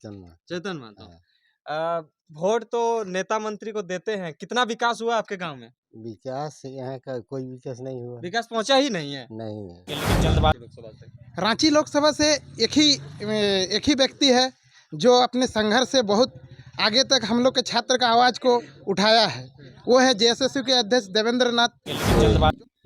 चेतन महतो। हाँ। वोट तो नेता मंत्री को देते हैं, कितना विकास हुआ आपके गांव में? विकास यहाँ का कोई विकास नहीं हुआ। विकास पहुंचा ही नहीं है। नहीं है। लोकसभा से रांची लोकसभा से एक ही व्यक्ति है जो अपने संघर्ष से बहुत आगे तक हम लोग के छात्र का आवाज़ को उठाया है। वो है जेएसएसयू के अध्यक्ष देवेंद्र नाथ।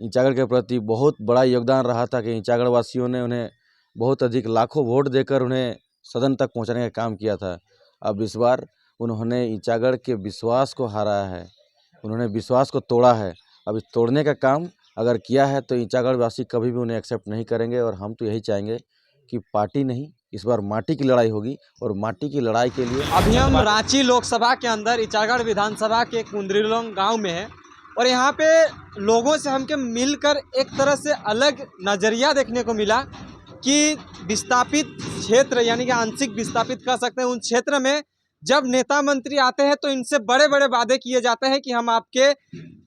ईंचागढ़ के प्रति बहुत बड़ा योगदान रहा था कि ईंचागढ़ वासियों ने उन्हें बहुत अधिक लाखों वोट देकर उन्हें सदन तक पहुंचाने का काम किया था। अब इस बार उन्होंने ईंचागढ़ के विश्वास को हारा है, उन्होंने विश्वास को तोड़ा है। अब इस तोड़ने का काम अगर किया है तो ईंचागढ़ वासी कभी भी उन्हें एक्सेप्ट नहीं करेंगे। और हम तो यही चाहेंगे कि पार्टी नहीं, इस बार माटी की लड़ाई होगी और माटी की लड़ाई के लिए अभी हम रांची लोकसभा के अंदर ईंचागढ़ विधानसभा के कुंद्रीलोंग गांव में है और यहाँ पे लोगों से हमके मिलकर एक तरह से अलग नज़रिया देखने को मिला कि विस्थापित क्षेत्र यानी कि आंशिक विस्थापित कह सकते हैं उन क्षेत्र में जब नेता मंत्री आते हैं तो इनसे बड़े बड़े वादे किए जाते हैं कि हम आपके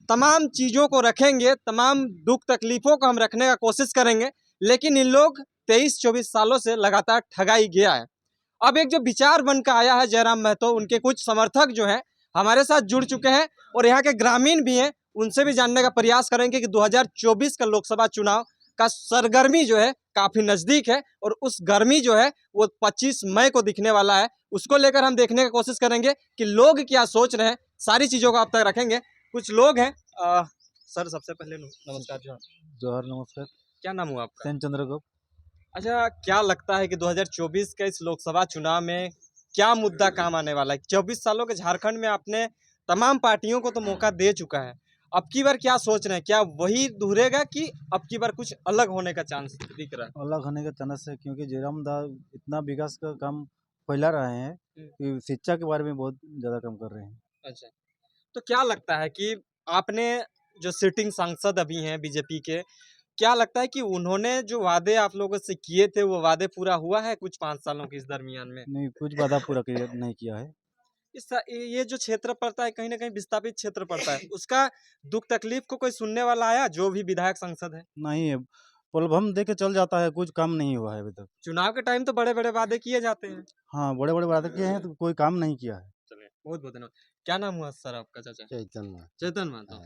तमाम चीज़ों को रखेंगे, तमाम दुख तकलीफ़ों को हम रखने का कोशिश करेंगे, लेकिन इन लोग 23-24 सालों से लगातार ठगाई गया है। अब एक जो विचार बन कर आया है जयराम महतो, उनके कुछ समर्थक जो हैं हमारे साथ जुड़ चुके हैं और यहाँ के ग्रामीण भी हैं, उनसे भी जानने का प्रयास करेंगे कि 2024 का लोकसभा चुनाव का सरगर्मी जो है काफ़ी नज़दीक है और उस गर्मी जो है वो 25 मई को दिखने वाला है। उसको लेकर हम देखने की कोशिश करेंगे कि लोग क्या सोच रहे हैं, सारी चीज़ों को आप तक रखेंगे। कुछ लोग हैं। सर सबसे पहले नमस्कार। जोहर नमस्कार। क्या नाम हुआ आपका? सेन चंद्र गुप्त। अच्छा, क्या लगता है कि 2024 के इस लोकसभा चुनाव में क्या मुद्दा काम आने वाला है? 24 सालों के झारखंड में आपने तमाम पार्टियों को तो मौका दे चुका है, अब की बार क्या सोच रहे हैं? क्या वही दोहरेगा कि अब की बार कुछ अलग होने का चांस दिख रहा है? अलग होने का चांस है क्योंकि जयराम दा इतना विकास का काम फैला रहे हैं कि शिक्षा के बारे में बहुत ज़्यादा काम कर रहे हैं। अच्छा, तो क्या लगता है कि आपने जो सिटिंग सांसद अभी हैं बीजेपी के, क्या लगता है कि उन्होंने जो वादे आप लोगों से किए थे वो वादे पूरा हुआ है कुछ 5 सालों के इस दरमियान में? नहीं, कुछ वादा पूरा नहीं किया है। ये जो क्षेत्र पड़ता है कहीं ना कहीं विस्थापित क्षेत्र पड़ता है, उसका दुख तकलीफ को कोई सुनने वाला आया जो भी विधायक सांसद है? नहीं है, प्रलोभन दे के चल जाता है, कुछ काम नहीं हुआ है अभी तक। चुनाव के टाइम तो बड़े बड़े वादे किए जाते हैं। हाँ, बड़े बड़े वादे किए हैं तो कोई काम नहीं किया है। चलिए, बहुत बहुत धन्यवाद। क्या नाम हुआ सर आपका? चाचा चेतन महतो।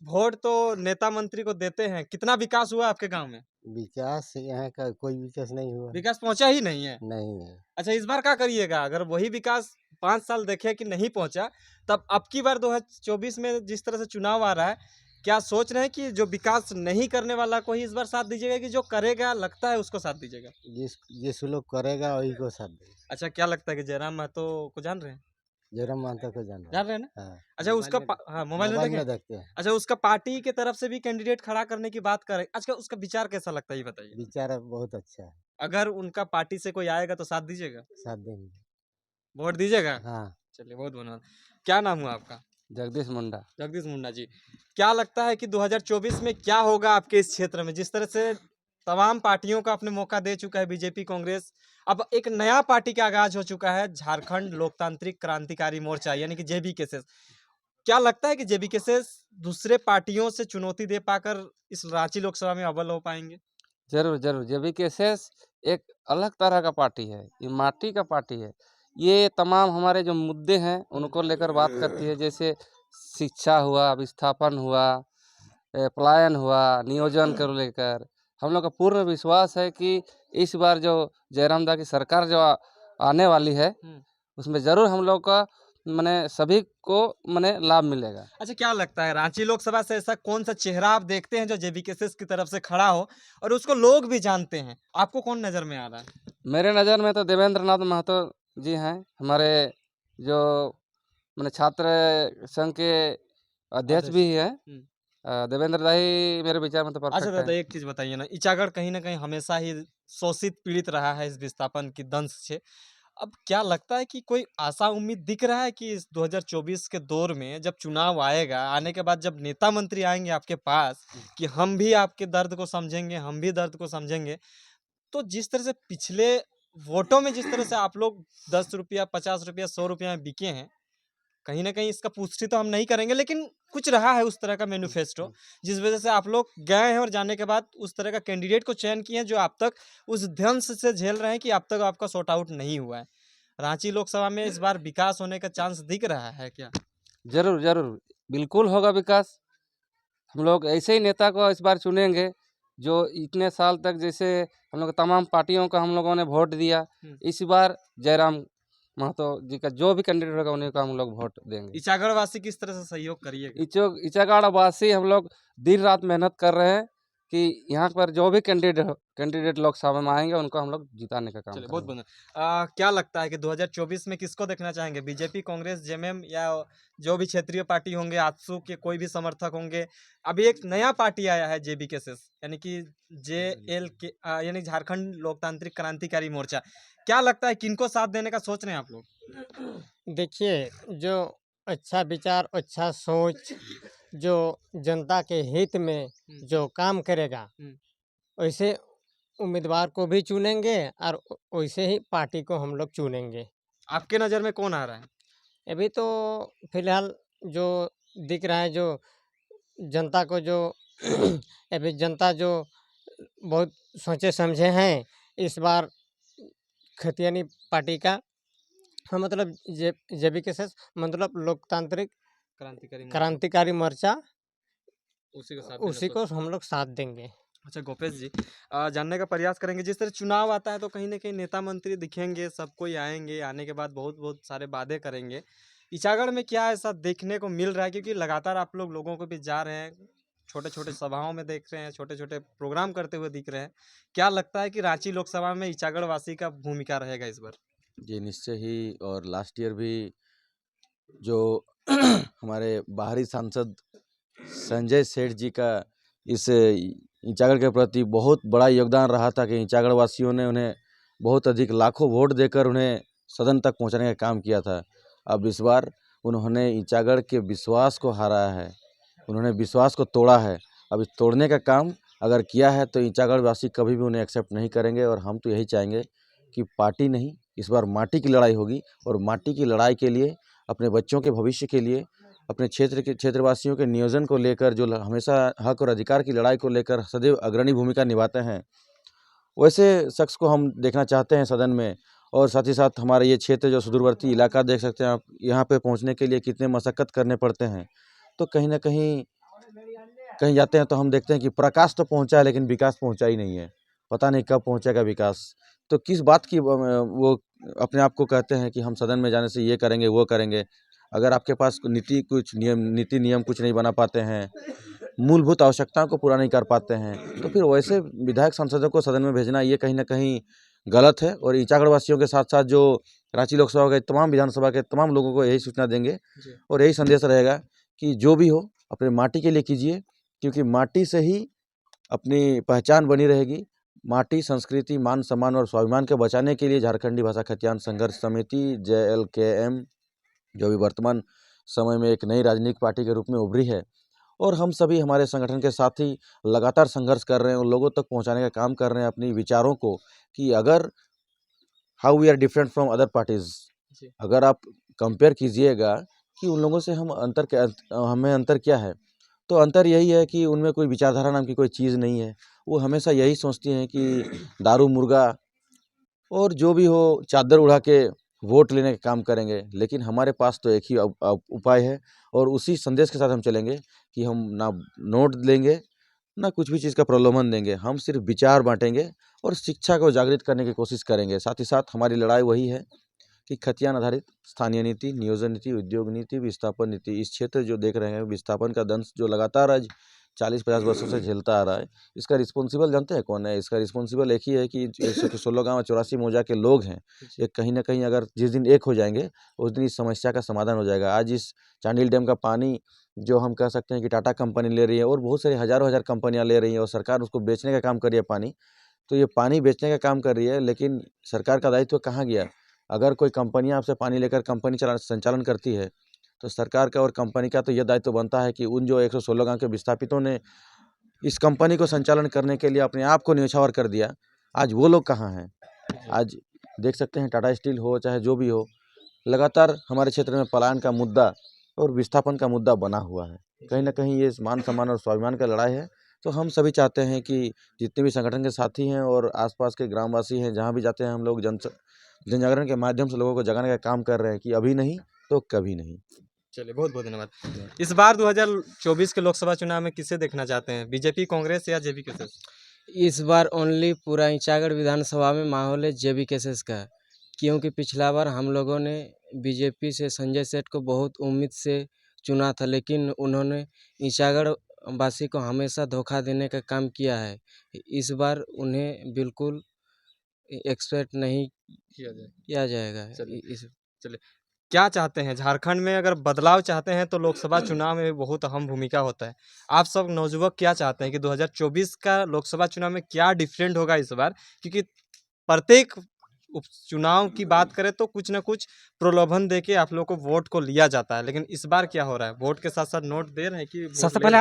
वोट तो नेता मंत्री को देते हैं, कितना विकास हुआ आपके गांव में? विकास यहाँ का कोई विकास नहीं हुआ। विकास पहुंचा ही नहीं है। नहीं है। अच्छा, इस बार क्या करिएगा? अगर वही विकास 5 साल देखे कि नहीं पहुंचा, तब अब की बार 2024 में जिस तरह से चुनाव आ रहा है, क्या सोच रहे हैं कि जो विकास नहीं करने वाला को ही इस बार साथ दीजिएगा कि जो करेगा लगता है उसको साथ दीजिएगा? जिस लोग करेगा वही को साथ दे। अच्छा, क्या लगता है कि जयराम महतो को जान रहे हैं? जयराम महतो को जान रहे हैं ना? हाँ। अच्छा, उसका हाँ, मोबाइल में देखते हैं। अच्छा, उसका पार्टी की तरफ से भी कैंडिडेट खड़ा करने की बात कर रहे हैं। अच्छा, उसका विचार कैसा लगता है ये बताइए? विचार बहुत अच्छा है। अगर उनका पार्टी से कोई आएगा तो साथ दीजिएगा? साथ देंगे। वोट दीजिएगा? हाँ। चलिए, बहुत धन्यवाद। क्या नाम हुआ आपका? जगदीश मुंडा। जगदीश मुंडा जी, क्या लगता है कि 2024 में क्या होगा आपके इस क्षेत्र में? जिस तरह से तमाम पार्टियों को आपने मौका दे चुका है बीजेपी, कांग्रेस, अब एक नया पार्टी का आगाज हो चुका है, झारखंड लोकतांत्रिक क्रांतिकारी मोर्चा यानी कि जेबीकेएस। क्या लगता है कि जेबीकेएस दूसरे पार्टियों से चुनौती दे पाकर इस रांची लोकसभा में अव्वल हो पाएंगे? जरूर जरूर, जेबीकेएस एक अलग तरह का पार्टी है, ये माटी का पार्टी है। ये तमाम हमारे जो मुद्दे हैं उनको लेकर बात करती है, जैसे शिक्षा हुआ, विस्थापन हुआ, पलायन हुआ, नियोजन को लेकर हम लोग का पूर्ण विश्वास है कि इस बार जो जयराम दा की सरकार जो आने वाली है उसमें जरूर हम लोग का मने सभी को मने लाभ मिलेगा। अच्छा, क्या लगता है रांची लोकसभा से ऐसा कौन सा चेहरा आप देखते हैं जो जेबीकेएस की तरफ से खड़ा हो और उसको लोग भी जानते हैं? आपको कौन नजर में आ रहा है? मेरे नज़र में तो देवेंद्र नाथ महतो जी हैं, हमारे जो मैंने छात्र संघ के अध्यक्ष भी हैं। देवेंद्र दा ही मेरे विचार में तो अच्छा परफेक्ट दादा, है। एक चीज बताइए ना, ईचागढ़ कहीं ना कहीं हमेशा ही शोषित पीड़ित रहा है इस विस्थापन की दंश से। अब क्या लगता है कि कोई आशा उम्मीद दिख रहा है कि इस 2024 के दौर में जब चुनाव आएगा, आने के बाद जब नेता मंत्री आएंगे आपके पास कि हम भी आपके दर्द को समझेंगे, हम भी दर्द को समझेंगे, तो जिस तरह से पिछले वोटों में जिस तरह से आप लोग 10 रुपया, 50 रुपया, 100 रुपया में बिके हैं, कहीं ना कहीं इसका पुष्टि तो हम नहीं करेंगे, लेकिन कुछ रहा है उस तरह का मैनिफेस्टो, जिस वजह से आप लोग गए हैं और जाने के बाद उस तरह का कैंडिडेट को चयन किए हैं जो आप तक उस ध्वंस से झेल रहे हैं कि अब तक आपका सॉर्ट आउट नहीं हुआ है। रांची लोकसभा में इस बार विकास होने का चांस दिख रहा है क्या? जरूर जरूर, बिल्कुल होगा विकास। हम लोग ऐसे ही नेता को इस बार चुनेंगे जो इतने साल तक जैसे हम लोग तमाम पार्टियों का हम लोगों ने वोट दिया, इस बार जयराम महतो जी का जो भी कैंडिडेट होगा उन्हीं को हम लोग वोट देंगे। इचागढ़ वासी किस तरह से सहयोग करिएगा? इचागढ़ वासी हम लोग दिन रात मेहनत कर रहे हैं कि यहाँ पर जो भी कैंडिडेट लोकसभा में आएंगे उनको हम लोग जिताने का काम चलिए, बहुत करेंगे। बहुत क्या लगता है कि 2024 में किसको देखना चाहेंगे? बीजेपी, कांग्रेस, जेएमएम या जो भी क्षेत्रीय पार्टी होंगे, आजसू के कोई भी समर्थक होंगे? अभी एक नया पार्टी आया है जेबीकेएस, यानी कि जेएल के यानी झारखंड लोकतांत्रिक क्रांतिकारी मोर्चा। क्या लगता है किनको साथ देने का सोच रहे हैं आप लोग? देखिए, जो अच्छा विचार, अच्छा सोच, जो जनता के हित में जो काम करेगा, वैसे उम्मीदवार को भी चुनेंगे और वैसे ही पार्टी को हम लोग चुनेंगे। आपके नज़र में कौन आ रहा है? अभी तो फिलहाल जो दिख रहा है, जो जनता को जो अभी जनता जो बहुत सोचे समझे हैं, इस बार खतियानी पार्टी का मतलब जेबीकेएस मतलब लोकतांत्रिक क्रांतिकारी मोर्चा, उसी को हम लोग साथ देंगे। अच्छा गोपेश जी, जानने का प्रयास करेंगे, जिस तरह चुनाव आता है तो कहीं ना कहीं नेता मंत्री दिखेंगे, सब कोई आएंगे, आने के बाद बहुत बहुत सारे वादे करेंगे। इचागढ़ में क्या ऐसा देखने को मिल रहा है? क्योंकि लगातार आप लोगों के बीच जा रहे हैं, छोटे छोटे सभाओं में देख रहे हैं, छोटे छोटे प्रोग्राम करते हुए दिख रहे हैं। क्या लगता है कि रांची लोकसभा में इचागढ़ वासी का भूमिका रहेगा इस बार? जी निश्चय ही। और लास्ट ईयर भी जो हमारे बाहरी सांसद संजय सेठ जी का इस इचागढ़ के प्रति बहुत बड़ा योगदान रहा था कि इचागढ़ वासियों ने उन्हें बहुत अधिक लाखों वोट देकर उन्हें सदन तक पहुंचाने का काम किया था। अब इस बार उन्होंने इचागढ़ के विश्वास को हारा है, उन्होंने विश्वास को तोड़ा है। अब इस तोड़ने का काम अगर किया है तो इचागढ़ वासी कभी भी उन्हें एक्सेप्ट नहीं करेंगे। और हम तो यही चाहेंगे कि पार्टी नहीं, इस बार माटी की लड़ाई होगी। और माटी की लड़ाई के लिए, अपने बच्चों के भविष्य के लिए, अपने क्षेत्रवासियों के नियोजन को लेकर, जो हमेशा हक और अधिकार की लड़ाई को लेकर सदैव अग्रणी भूमिका निभाते हैं, वैसे शख्स को हम देखना चाहते हैं सदन में। और साथ ही साथ हमारे ये क्षेत्र जो सुदूरवर्ती इलाका देख सकते हैं आप, यहाँ पे पहुँचने के लिए कितने मशक्क़त करने पड़ते हैं। तो कहीं ना कहीं जाते हैं तो हम देखते हैं कि प्रकाश तो पहुँचा है लेकिन विकास पहुँचा ही नहीं है। पता नहीं कब पहुँचेगा विकास। तो किस बात की वो अपने आप को कहते हैं कि हम सदन में जाने से ये करेंगे वो करेंगे। अगर आपके पास नीति नियम कुछ नहीं बना पाते हैं, मूलभूत आवश्यकताओं को पूरा नहीं कर पाते हैं, तो फिर वैसे विधायक सांसदों को सदन में भेजना ये कहीं ना कहीं गलत है। और इचागढ़ वासियों के साथ साथ जो रांची लोकसभा के तमाम विधानसभा के तमाम लोगों को यही सूचना देंगे और यही संदेश रहेगा कि जो भी हो अपने माटी के लिए कीजिए, क्योंकि माटी से ही अपनी पहचान बनी रहेगी। माटी, संस्कृति, मान सम्मान और स्वाभिमान के बचाने के लिए झारखंडी भाषा खतियान संघर्ष समिति JLKM, जो भी वर्तमान समय में एक नई राजनीतिक पार्टी के रूप में उभरी है, और हम सभी हमारे संगठन के साथी लगातार संघर्ष कर रहे हैं, उन लोगों तक पहुंचाने का काम कर रहे हैं अपनी विचारों को, कि अगर how we are different from other parties. अगर आप कंपेयर कीजिएगा कि उन लोगों से हमें अंतर क्या है, तो अंतर यही है कि उनमें कोई विचारधारा नाम की कोई चीज़ नहीं है। वो हमेशा यही सोचती हैं कि दारू, मुर्गा और जो भी हो चादर उड़ा के वोट लेने का काम करेंगे। लेकिन हमारे पास तो एक ही उपाय है और उसी संदेश के साथ हम चलेंगे कि हम ना नोट लेंगे ना कुछ भी चीज़ का प्रलोभन देंगे। हम सिर्फ विचार बांटेंगे और शिक्षा को जागृत करने की कोशिश करेंगे। साथ ही साथ हमारी लड़ाई वही है कि खतियान आधारित स्थानीय नीति, नियोजन नीति, उद्योग नीति, विस्थापन नीति, इस क्षेत्र जो देख रहे हैं विस्थापन का दंश जो लगातार आज 40-50 वर्षों से झेलता आ रहा है, इसका रिस्पॉन्सिबल जानते हैं कौन है? इसका रिस्पॉन्सिबल एक ही है कि 116 गाँव 84 मौजा के लोग हैं। ये कहीं ना कहीं अगर जिस दिन एक हो जाएंगे उस दिन इस समस्या का समाधान हो जाएगा। आज इस चांडिल डैम का पानी जो हम कह सकते हैं कि टाटा कंपनी ले रही है और बहुत सारी हज़ारों हज़ार कंपनियाँ ले रही हैं और सरकार उसको बेचने का काम कर रही है पानी। तो ये पानी बेचने का काम कर रही है, लेकिन सरकार का दायित्व कहाँ गया? अगर कोई कंपनियां आपसे पानी लेकर कंपनी संचालन करती है तो सरकार का और कंपनी का तो यह दायित्व बनता है कि उन जो 116 गाँव के विस्थापितों ने इस कंपनी को संचालन करने के लिए अपने आप को न्यौछावर कर दिया, आज वो लोग कहाँ हैं? आज देख सकते हैं टाटा स्टील हो चाहे जो भी हो, लगातार हमारे क्षेत्र में पलायन का मुद्दा और विस्थापन का मुद्दा बना हुआ है। कहीं न कहीं ये मान सम्मान और स्वाभिमान का लड़ाई है। तो हम सभी चाहते हैं कि जितने भी संगठन के साथी हैं और आसपास के ग्रामवासी हैं, जहाँ भी जाते हैं हम लोग जन जागरण के माध्यम से लोगों को जगाने का काम कर रहे हैं कि अभी नहीं तो कभी नहीं। चलिए, बहुत बहुत धन्यवाद। इस बार 2024 के लोकसभा चुनाव में किसे देखना चाहते हैं, बीजेपी, कांग्रेस या जेबी केसेस? इस बार ओनली पूरा ईचागढ़ विधानसभा में माहौल है जेबी केसेस का, क्योंकि पिछला बार हम लोगों ने बीजेपी से संजय सेठ को बहुत उम्मीद से चुना था, लेकिन उन्होंने ईचागढ़ वासी को हमेशा धोखा देने का काम किया है। इस बार उन्हें बिल्कुल एक्सपेक्ट नहीं किया जाएगा। चलिए, क्या चाहते हैं झारखंड में? अगर बदलाव चाहते हैं तो लोकसभा चुनाव में बहुत अहम भूमिका होता है। आप सब नौजुवक क्या चाहते हैं कि 2024 का लोकसभा चुनाव में क्या डिफरेंट होगा इस बार? क्योंकि प्रत्येक चुनाव की बात करें तो कुछ ना कुछ प्रलोभन देके आप लोग को वोट को लिया जाता है, लेकिन इस बार क्या हो रहा है? वोट के साथ साथ नोट दे रहे हैं कि सबसे पहले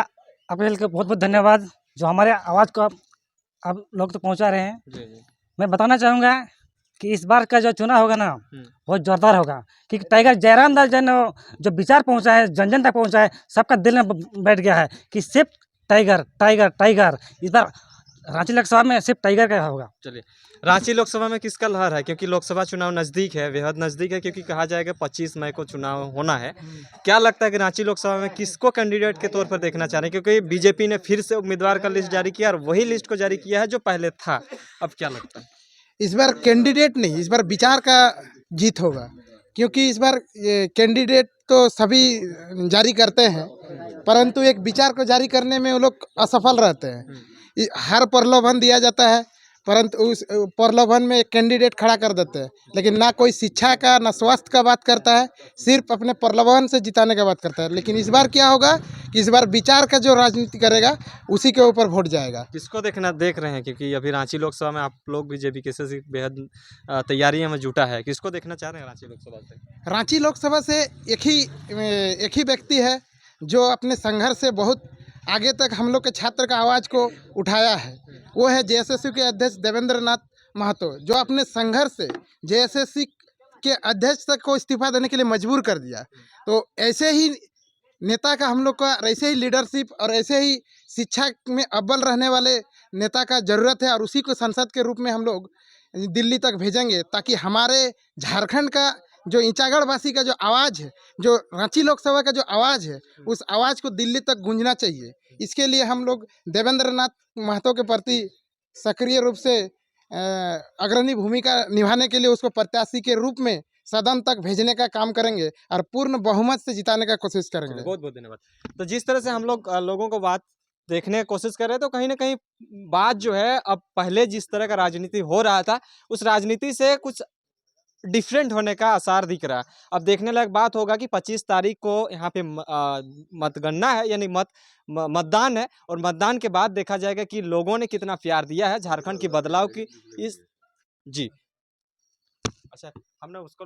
आपके को बहुत बहुत धन्यवाद जो हमारे आवाज़ को आप लोग तक पहुंचा रहे हैं। जी जी मैं बताना चाहूँगा कि इस बार का जो चुनाव होगा ना बहुत जोरदार होगा, क्योंकि टाइगर जयराम दास जो विचार पहुंचा है जन जन तक पहुंचा है, सबका दिल में बैठ गया है कि सिर्फ टाइगर टाइगर टाइगर। इस बार रांची लोकसभा में सिर्फ टाइगर का होगा। चलिए, रांची लोकसभा में किसका लहर है? क्योंकि लोकसभा चुनाव नज़दीक है, बेहद नज़दीक है, क्योंकि कहा जाएगा 25 मई को चुनाव होना है। क्या लगता है कि रांची लोकसभा में किसको कैंडिडेट के तौर पर देखना चाह रहे हैं? क्योंकि बीजेपी ने फिर से उम्मीदवार का लिस्ट जारी किया और वही लिस्ट को जारी किया है जो पहले था। अब क्या लगता है? इस बार कैंडिडेट नहीं, इस बार विचार का जीत होगा, क्योंकि इस बार कैंडिडेट तो सभी जारी करते हैं, परंतु एक विचार को जारी करने में वो लोग असफल रहते हैं। हर प्रलोभन दिया जाता है, परंतु उस प्रलोभन में एक कैंडिडेट खड़ा कर देते हैं, लेकिन ना कोई शिक्षा का ना स्वास्थ्य का बात करता है, सिर्फ अपने प्रलोभन से जिताने का बात करता है। लेकिन इस बार क्या होगा कि इस बार विचार का जो राजनीति करेगा उसी के ऊपर वोट जाएगा। किसको देख रहे हैं? क्योंकि अभी रांची लोकसभा में आप लोग भी जेबी केसेस की बेहद तैयारियों में जुटा है, किसको देखना चाह रहे हैं रांची लोकसभा से? रांची लोकसभा से एक ही व्यक्ति है जो अपने संघर्ष से बहुत आगे तक हम लोग के छात्र का आवाज़ को उठाया है। वो है जेएसएसयू के अध्यक्ष देवेंद्र नाथ महतो, जो अपने संघर्ष से जेएसएससी के अध्यक्ष तक को इस्तीफा देने के लिए मजबूर कर दिया। तो ऐसे ही नेता का हम लोग का, ऐसे ही लीडरशिप और ऐसे ही शिक्षा में अव्वल रहने वाले नेता का ज़रूरत है, और उसी को संसद के रूप में हम लोग दिल्ली तक भेजेंगे, ताकि हमारे झारखंड का जो ईचागढ़ वासी का जो आवाज़ है, जो रांची लोकसभा का जो आवाज़ है, उस आवाज़ को दिल्ली तक गूंजना चाहिए। इसके लिए हम लोग देवेंद्र नाथ महतो के प्रति सक्रिय रूप से अग्रणी भूमिका निभाने के लिए उसको प्रत्याशी के रूप में सदन तक भेजने का काम करेंगे और पूर्ण बहुमत से जिताने का कोशिश करेंगे। बहुत बहुत धन्यवाद। तो जिस तरह से हम लोग लोगों को बात देखने की कोशिश कर रहे हैं, तो कहीं ना कहीं बात जो है, अब पहले जिस तरह का राजनीति हो रहा था उस राजनीति से कुछ डिफरेंट होने का आसार दिख रहा है। अब देखने लायक बात होगा कि 25 तारीख को यहाँ पे मतगणना है, यानी मतदान है, और मतदान के बाद देखा जाएगा कि लोगों ने कितना प्यार दिया है झारखंड की बदलाव की इस। जी अच्छा, हमने उसको